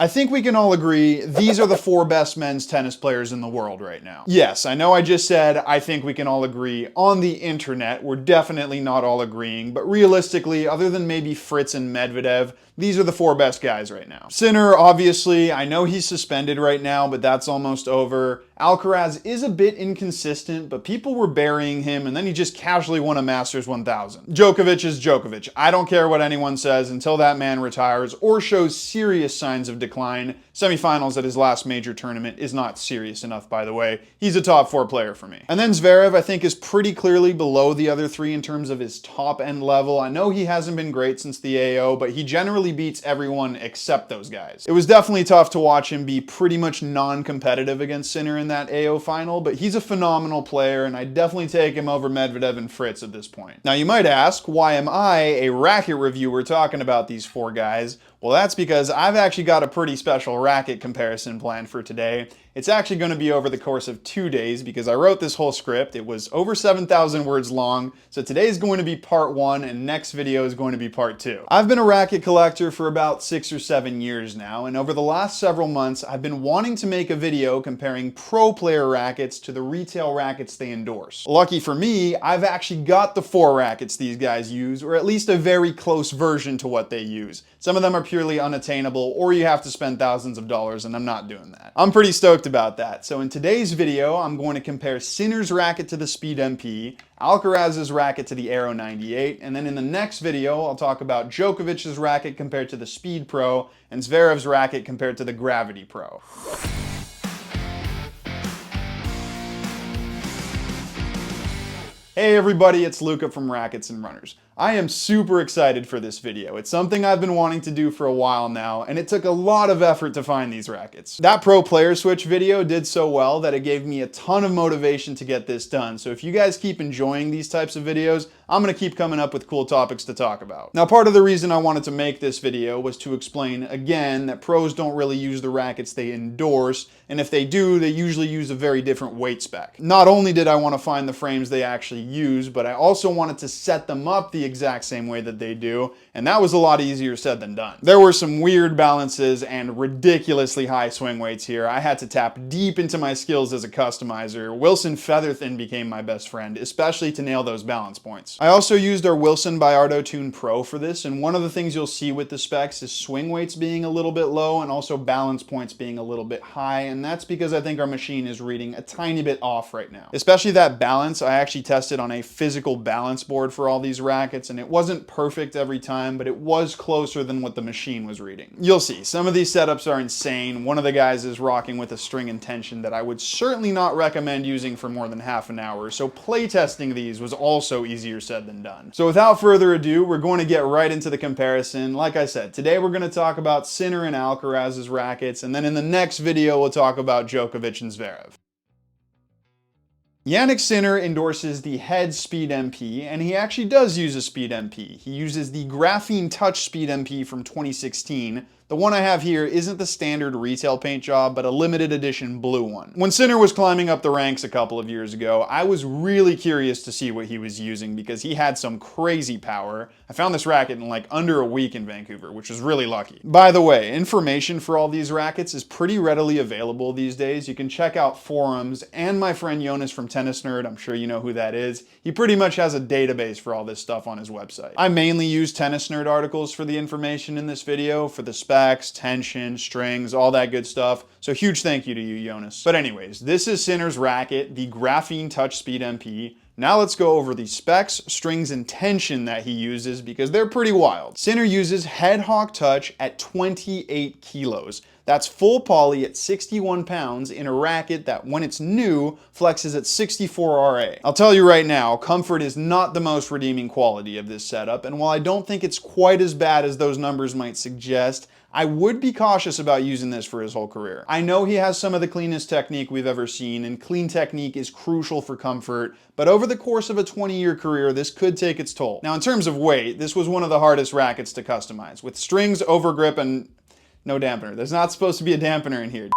I think we can all agree these are the 4 best men's tennis players in the world right now. Yes, I know I just said I think we can all agree on the internet. We're definitely not all agreeing, but realistically, other than maybe Fritz and Medvedev, these are the 4 best guys right now. Sinner, obviously, I know he's suspended right now, but that's almost over. Alcaraz is a bit inconsistent, but people were burying him, and then he just casually won a Masters 1000. Djokovic is Djokovic. I don't care what anyone says until that man retires or shows serious signs of decline. Semifinals at his last major tournament is not serious enough, by the way. He's a top 4 player for me. And then Zverev, I think, is pretty clearly below the other 3 in terms of his top end level. I know he hasn't been great since the AO, but he generally beats everyone except those guys. It was definitely tough to watch him be pretty much non-competitive against Sinner in that AO final, but he's a phenomenal player, and I definitely take him over Medvedev and Fritz at this point. Now you might ask, why am I, a racket reviewer, talking about these 4 guys? Well, that's because I've actually got a pretty special racket comparison planned for today. It's actually going to be over the course of 2 days because I wrote this whole script. It was over 7,000 words long, so today's going to be part 1 and next video is going to be part 2. I've been a racket collector for about 6 or 7 years now, and over the last several months I've been wanting to make a video comparing pro player rackets to the retail rackets they endorse. Lucky for me, I've actually got the 4 rackets these guys use, or at least a very close version to what they use. Some of them are purely unattainable, or you have to spend thousands of dollars, and I'm not doing that. I'm pretty stoked about that. So in today's video, I'm going to compare Sinner's racket to the Speed MP, Alcaraz's racket to the Aero 98, and then in the next video, I'll talk about Djokovic's racket compared to the Speed Pro, and Zverev's racket compared to the Gravity Pro. Hey everybody, it's Luca from Rackets Runners. I am super excited for this video. It's something I've been wanting to do for a while now, and it took a lot of effort to find these rackets. That Pro Player Switch video did so well that it gave me a ton of motivation to get this done. So if you guys keep enjoying these types of videos, I'm gonna keep coming up with cool topics to talk about. Now, part of the reason I wanted to make this video was to explain again that pros don't really use the rackets they endorse, and if they do, they usually use a very different weight spec. Not only did I want to find the frames they actually use, but I also wanted to set them up the exact same way that they do, and that was a lot easier said than done. There were some weird balances and ridiculously high swing weights here. I had to tap deep into my skills as a customizer. Wilson Featherthin became my best friend, especially to nail those balance points. I also used our Wilson by ArtoTune Pro for this, and one of the things you'll see with the specs is swing weights being a little bit low and also balance points being a little bit high, and that's because I think our machine is reading a tiny bit off right now. Especially that balance, I actually tested on a physical balance board for all these rackets, and it wasn't perfect every time, but it was closer than what the machine was reading. You'll see, some of these setups are insane. One of the guys is rocking with a string and tension that I would certainly not recommend using for more than half an hour, so playtesting these was also easier said than done. So without further ado, we're going to get right into the comparison. Like I said, today we're going to talk about Sinner and Alcaraz's rackets, and then in the next video we'll talk about Djokovic and Zverev. Jannik Sinner endorses the Head Speed MP, and he actually does use a Speed MP. He uses the Graphene Touch Speed MP from 2016. The one I have here isn't the standard retail paint job, but a limited edition blue one. When Sinner was climbing up the ranks a couple of years ago, I was really curious to see what he was using because he had some crazy power. I found this racket in like under a week in Vancouver, which was really lucky. By the way, information for all these rackets is pretty readily available these days. You can check out forums, and my friend Jonas from Tennis Nerd, I'm sure you know who that is, he pretty much has a database for all this stuff on his website. I mainly use Tennis Nerd articles for the information in this video, for the specs, tension, strings, all that good stuff. So huge thank you to you, Jonas. But anyways, this is Sinner's racket, the Graphene Touch Speed MP. Now let's go over the specs, strings, and tension that he uses because they're pretty wild. Sinner uses Head Hawk Touch at 28 kilos. That's full poly at 61 pounds in a racket that, when it's new, flexes at 64 RA. I'll tell you right now, comfort is not the most redeeming quality of this setup, and while I don't think it's quite as bad as those numbers might suggest, I would be cautious about using this for his whole career. I know he has some of the cleanest technique we've ever seen, and clean technique is crucial for comfort, but over the course of a 20-year career, this could take its toll. Now, in terms of weight, this was one of the hardest rackets to customize. With strings, overgrip, and no dampener. There's not supposed to be a dampener in here.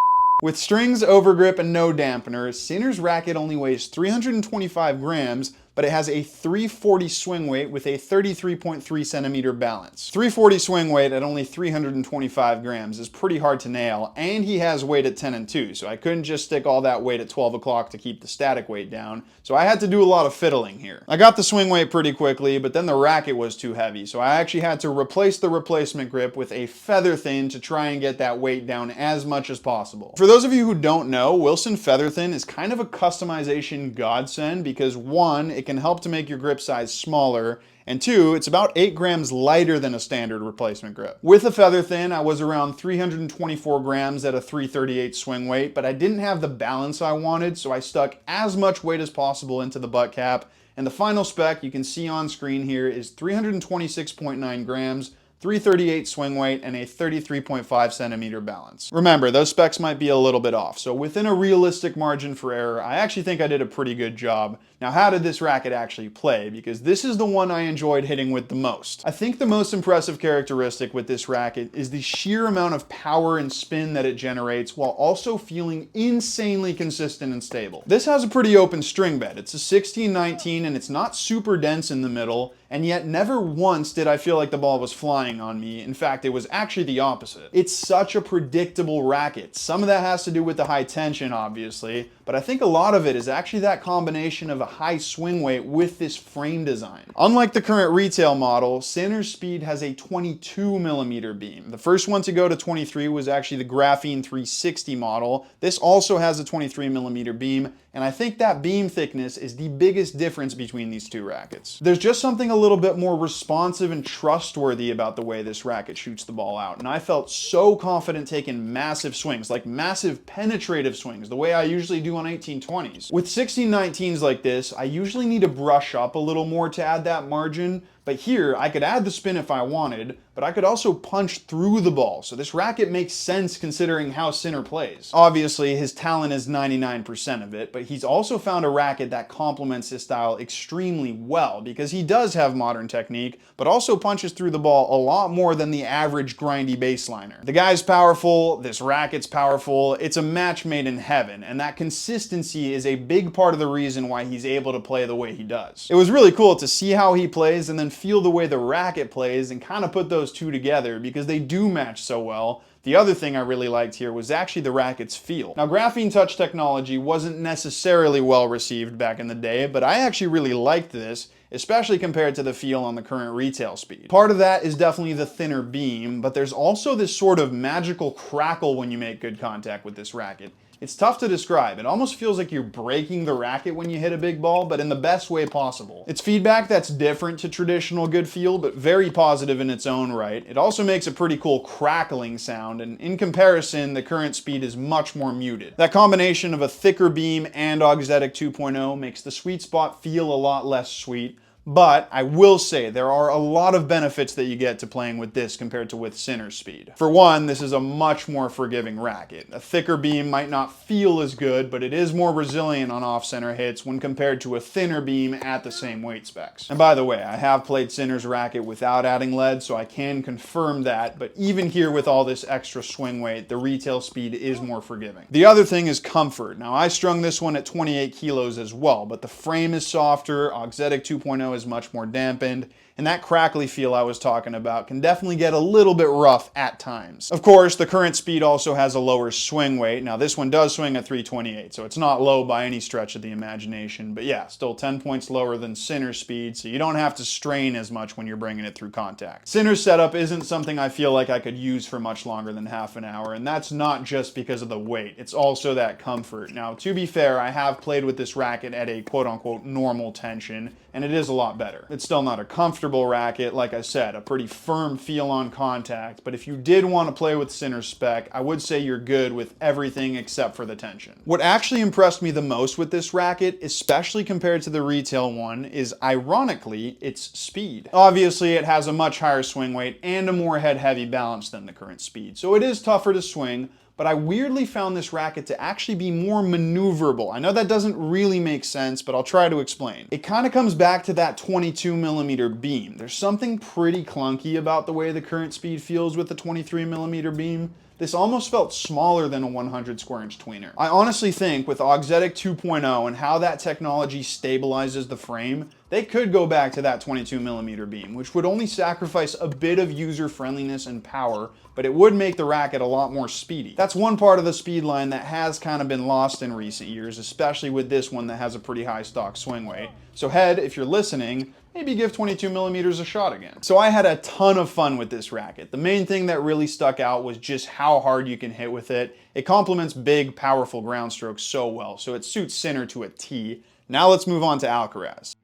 With strings, overgrip, and no dampener, Sinner's racket only weighs 325 grams, but it has a 340 swing weight with a 33.3 centimeter balance. 340 swing weight at only 325 grams is pretty hard to nail, and he has weight at 10 and 2, so I couldn't just stick all that weight at 12 o'clock to keep the static weight down, so I had to do a lot of fiddling here. I got the swing weight pretty quickly, but then the racket was too heavy, so I actually had to replace the replacement grip with a feather thin to try and get that weight down as much as possible. For those of you who don't know, Wilson Feather Thin is kind of a customization godsend because one, it can help to make your grip size smaller, and two, it's about 8 grams lighter than a standard replacement grip. With a Feather Thin, I was around 324 grams at a 338 swing weight, but I didn't have the balance I wanted, so I stuck as much weight as possible into the butt cap, and the final spec you can see on screen here is 326.9 grams, 338 swing weight, and a 33.5 centimeter balance. Remember, those specs might be a little bit off, so within a realistic margin for error, I actually think I did a pretty good job. Now, how did this racket actually play? Because this is the one I enjoyed hitting with the most. I think the most impressive characteristic with this racket is the sheer amount of power and spin that it generates while also feeling insanely consistent and stable. This has a pretty open string bed. It's a 16-19 and it's not super dense in the middle, and yet never once did I feel like the ball was flying on me. In fact, it was actually the opposite. It's such a predictable racket. Some of that has to do with the high tension, obviously, but I think a lot of it is actually that combination of a high swing weight with this frame design. Unlike the current retail model, Sinner's Speed has a 22 millimeter beam. The first one to go to 23 was actually the Graphene 360 model. This also has a 23 millimeter beam, and I think that beam thickness is the biggest difference between these two rackets. There's just something a little bit more responsive and trustworthy about the way this racket shoots the ball out, and I felt so confident taking massive swings, like massive penetrative swings, the way I usually do on 1820s. With 16-19s like this, I usually need to brush up a little more to add that margin, but here I could add the spin if I wanted, but I could also punch through the ball, so this racket makes sense considering how Sinner plays. Obviously, his talent is 99% of it, but he's also found a racket that complements his style extremely well, because he does have modern technique, but also punches through the ball a lot more than the average grindy baseliner. The guy's powerful, this racket's powerful, it's a match made in heaven, and that consistency is a big part of the reason why he's able to play the way he does. It was really cool to see how he plays and then feel the way the racket plays and kind of put those two together because they do match so well. The other thing I really liked here was actually the racket's feel. Now, graphene touch technology wasn't necessarily well received back in the day, but I actually really liked this, especially compared to the feel on the current retail Speed. Part of that is definitely the thinner beam, but there's also this sort of magical crackle when you make good contact with this racket. It's tough to describe. It almost feels like you're breaking the racket when you hit a big ball, but in the best way possible. It's feedback that's different to traditional good feel, but very positive in its own right. It also makes a pretty cool crackling sound, and in comparison, the current Speed is much more muted. That combination of a thicker beam and auxetic 2.0 makes the sweet spot feel a lot less sweet. But I will say there are a lot of benefits that you get to playing with this compared to with Sinner's Speed. For one, this is a much more forgiving racket. A thicker beam might not feel as good, but it is more resilient on off-center hits when compared to a thinner beam at the same weight specs. And by the way, I have played Sinner's racket without adding lead, so I can confirm that, but even here with all this extra swing weight, the retail Speed is more forgiving. The other thing is comfort. Now, I strung this one at 28 kilos as well, but the frame is softer, auxetic 2.0 is much more dampened, and that crackly feel I was talking about can definitely get a little bit rough at times. Of course, the current Speed also has a lower swing weight. Now, this one does swing at 328, so it's not low by any stretch of the imagination, but yeah, still 10 points lower than Sinner's Speed, so you don't have to strain as much when you're bringing it through contact. Sinner's setup isn't something I feel like I could use for much longer than half an hour, and that's not just because of the weight, it's also that comfort. Now, to be fair, I have played with this racket at a quote-unquote normal tension, and it is a lot better. It's still not a comfortable racket, like I said, a pretty firm feel on contact, but if you did want to play with Sinner's spec, I would say you're good with everything except for the tension. What actually impressed me the most with this racket, especially compared to the retail one, is ironically its speed. Obviously, it has a much higher swing weight and a more head-heavy balance than the current Speed, so it is tougher to swing, but I weirdly found this racket to actually be more maneuverable. I know that doesn't really make sense, but I'll try to explain. It kind of comes back to that 22mm beam. There's something pretty clunky about the way the current speed feels with the 23mm beam. This almost felt smaller than a 100 square inch tweener. I honestly think with Auxetic 2.0 and how that technology stabilizes the frame, they could go back to that 22mm beam, which would only sacrifice a bit of user friendliness and power, but it would make the racket a lot more speedy. That's one part of the speed line that has kind of been lost in recent years, especially with this one that has a pretty high stock swing weight. So Head, if you're listening, maybe give 22mm a shot again. So I had a ton of fun with this racket. The main thing that really stuck out was just how hard you can hit with it. It complements big, powerful ground strokes so well, so it suits Sinner to a T. Now let's move on to Alcaraz.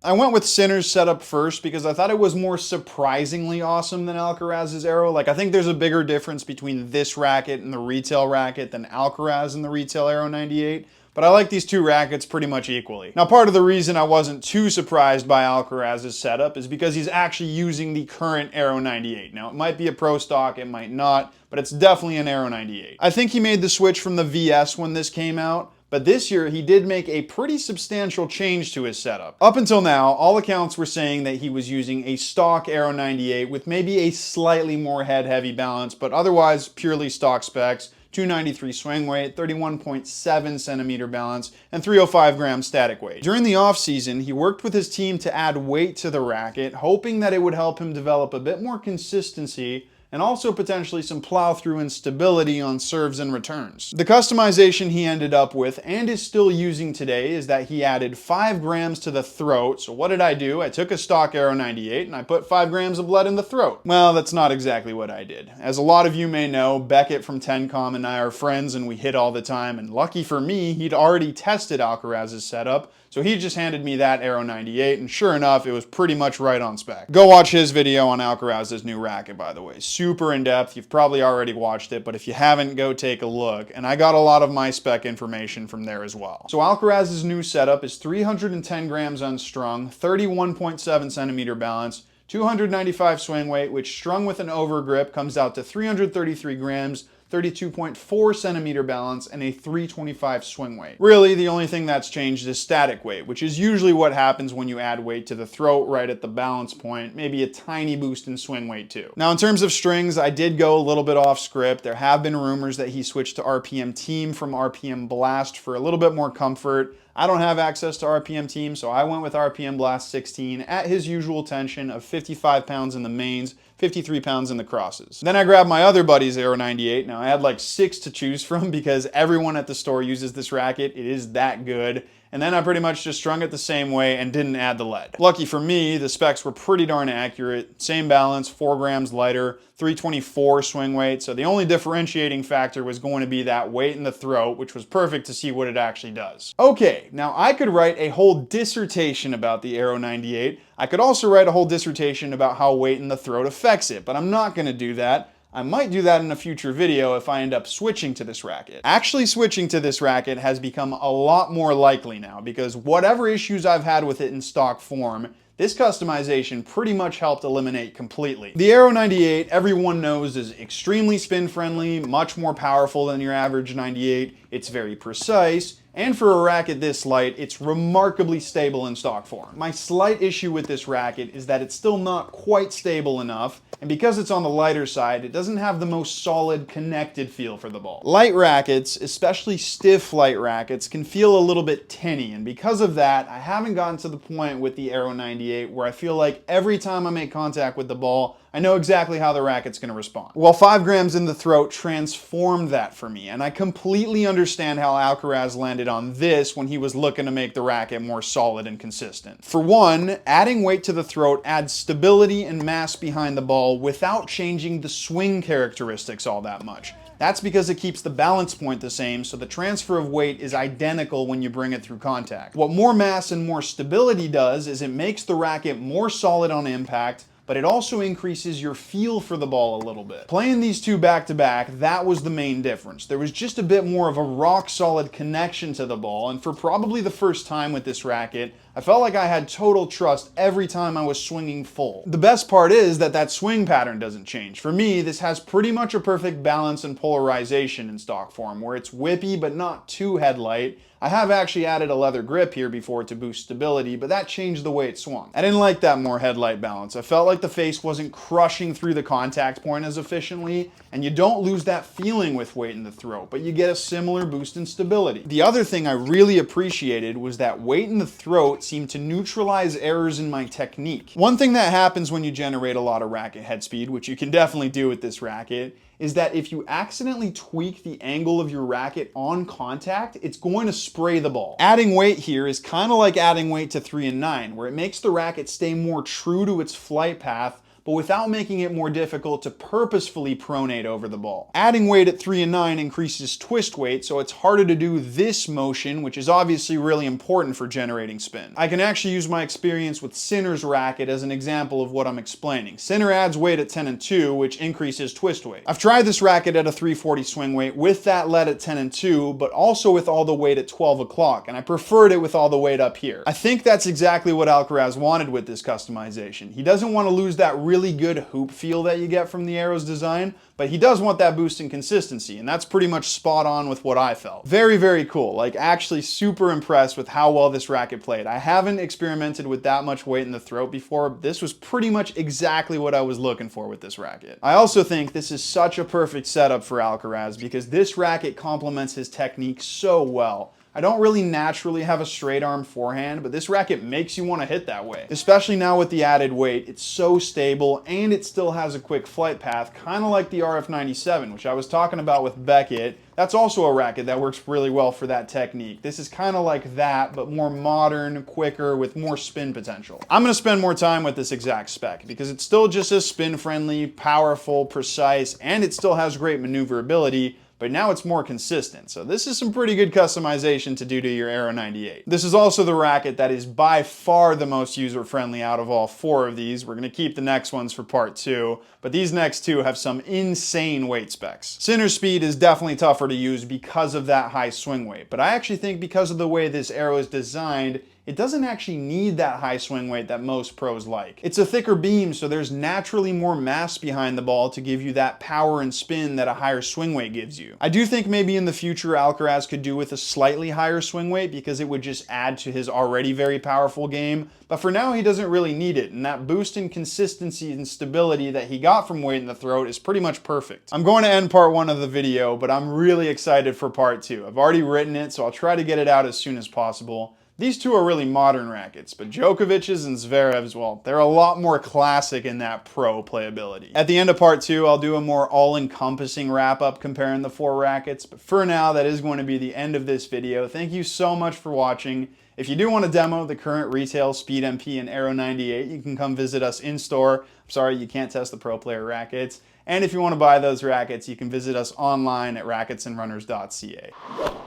I went with Sinner's setup first because I thought it was more surprisingly awesome than Alcaraz's Aero. Like, I think there's a bigger difference between this racket and the retail racket than Alcaraz and the retail Aero 98. But I like these two rackets pretty much equally. Now, part of the reason I wasn't too surprised by Alcaraz's setup is because he's actually using the current Aero 98. Now, it might be a pro stock, it might not, but it's definitely an Aero 98. I think he made the switch from the VS when this came out, but this year he did make a pretty substantial change to his setup. Up until now, all accounts were saying that he was using a stock Aero 98 with maybe a slightly more head-heavy balance, but otherwise purely stock specs. 293 swing weight, 31.7 centimeter balance, and 305 grams static weight. During the off-season, he worked with his team to add weight to the racket, hoping that it would help him develop a bit more consistency and also potentially some plow-through and stability on serves and returns. The customization he ended up with and is still using today is that he added 5 grams to the throat. So what did I do? I took a stock Aero 98 and I put 5 grams of lead in the throat. Well, that's not exactly what I did. As a lot of you may know, Beckett from 10Com and I are friends and we hit all the time, and lucky for me, he'd already tested Alcaraz's setup, so he just handed me that Aero 98, and sure enough, it was pretty much right on spec. Go watch his video on Alcaraz's new racket, by the way. Super in-depth. You've probably already watched it, but if you haven't, go take a look. And I got a lot of my spec information from there as well. So Alcaraz's new setup is 310 grams unstrung, 31.7 centimeter balance, 295 swing weight, which strung with an overgrip comes out to 333 grams, 32.4 centimeter balance, and a 325 swing weight. Really, the only thing that's changed is static weight, which is usually what happens when you add weight to the throat right at the balance point, maybe a tiny boost in swing weight too. Now, in terms of strings, I did go a little bit off script. There have been rumors that he switched to RPM Team from RPM Blast for a little bit more comfort. I don't have access to RPM Team, so I went with RPM Blast 16 at his usual tension of 55 pounds in the mains, 53 pounds in the crosses. Then I grabbed my other buddy's Aero 98. Now I had like 6 to choose from because everyone at the store uses this racket. It is that good. And then I pretty much just strung it the same way and didn't add the lead. Lucky for me, the specs were pretty darn accurate. Same balance, 4 grams lighter, 324 swing weight. So the only differentiating factor was going to be that weight in the throat, which was perfect to see what it actually does. Okay, now I could write a whole dissertation about the Aero 98. I could also write a whole dissertation about how weight in the throat affects it, but I'm not going to do that. I might do that in a future video if I end up switching to this racket. Actually switching to this racket has become a lot more likely now because whatever issues I've had with it in stock form, this customization pretty much helped eliminate completely. The Aero 98, everyone knows, is extremely spin friendly, much more powerful than your average 98. It's very precise, and for a racket this light, it's remarkably stable in stock form. My slight issue with this racket is that it's still not quite stable enough, and because it's on the lighter side, it doesn't have the most solid, connected feel for the ball. Light rackets, especially stiff light rackets, can feel a little bit tinny, and because of that, I haven't gotten to the point with the Aero 98 where I feel like every time I make contact with the ball, I know exactly how the racket's going to respond. Well, 5 grams in the throat transformed that for me, and I completely understand how Alcaraz landed on this when he was looking to make the racket more solid and consistent. For one, adding weight to the throat adds stability and mass behind the ball without changing the swing characteristics all that much. That's because it keeps the balance point the same, so the transfer of weight is identical when you bring it through contact. What more mass and more stability does is it makes the racket more solid on impact, but it also increases your feel for the ball a little bit. Playing these two back to back, that was the main difference. There was just a bit more of a rock solid connection to the ball, and for probably the first time with this racket, I felt like I had total trust every time I was swinging full. The best part is that that swing pattern doesn't change. For me, this has pretty much a perfect balance and polarization in stock form, where it's whippy but not too headlight. I have actually added a leather grip here before to boost stability, but that changed the way it swung. I didn't like that more headlight balance. I felt like the face wasn't crushing through the contact point as efficiently, and you don't lose that feeling with weight in the throat, but you get a similar boost in stability. The other thing I really appreciated was that weight in the throat seemed to neutralize errors in my technique. One thing that happens when you generate a lot of racket head speed, which you can definitely do with this racket, is that if you accidentally tweak the angle of your racket on contact, it's going to spray the ball. Adding weight here is kind of like adding weight to 3 and 9, where it makes the racket stay more true to its flight path, but without making it more difficult to purposefully pronate over the ball. Adding weight at 3 and 9 increases twist weight, so it's harder to do this motion, which is obviously really important for generating spin. I can actually use my experience with Sinner's racket as an example of what I'm explaining. Sinner adds weight at 10 and 2, which increases twist weight. I've tried this racket at a 340 swing weight with that lead at 10 and 2, but also with all the weight at 12 o'clock, and I preferred it with all the weight up here. I think that's exactly what Alcaraz wanted with this customization. He doesn't want to lose that really good hoop feel that you get from the Arrow's design, but he does want that boost in consistency, and that's pretty much spot on with what I felt. Very, very cool. Like, actually super impressed with how well this racket played. I haven't experimented with that much weight in the throat before. This was pretty much exactly what I was looking for with this racket. I also think this is such a perfect setup for Alcaraz because this racket complements his technique so well. I don't really naturally have a straight arm forehand, but this racket makes you want to hit that way. Especially now with the added weight, it's so stable and it still has a quick flight path, kind of like the RF97, which I was talking about with Beckett. That's also a racket that works really well for that technique. This is kind of like that, but more modern, quicker, with more spin potential. I'm gonna spend more time with this exact spec because it's still just as spin friendly, powerful, precise, and it still has great maneuverability, but now it's more consistent. So this is some pretty good customization to do to your Aero 98. This is also the racket that is by far the most user-friendly out of all 4 of these. We're gonna keep the next ones for part 2, but these next 2 have some insane weight specs. Sinner's speed is definitely tougher to use because of that high swing weight, but I actually think because of the way this Aero is designed, it doesn't actually need that high swing weight that most pros like. It's a thicker beam, so there's naturally more mass behind the ball to give you that power and spin that a higher swing weight gives you. I do think maybe in the future Alcaraz could do with a slightly higher swing weight because it would just add to his already very powerful game, but for now he doesn't really need it, and that boost in consistency and stability that he got from weight in the throat is pretty much perfect. I'm going to end part 1 of the video, but I'm really excited for part 2. I've already written it, so I'll try to get it out as soon as possible. These 2 are really modern rackets, but Djokovic's and Zverev's, well, they're a lot more classic in that pro playability. At the end of part 2, I'll do a more all-encompassing wrap-up comparing the 4 rackets, but for now, that is going to be the end of this video. Thank you so much for watching. If you do want to demo the current retail Speed MP and Aero 98, you can come visit us in-store. I'm sorry, you can't test the Pro Player rackets. And if you want to buy those rackets, you can visit us online at racketsandrunners.ca.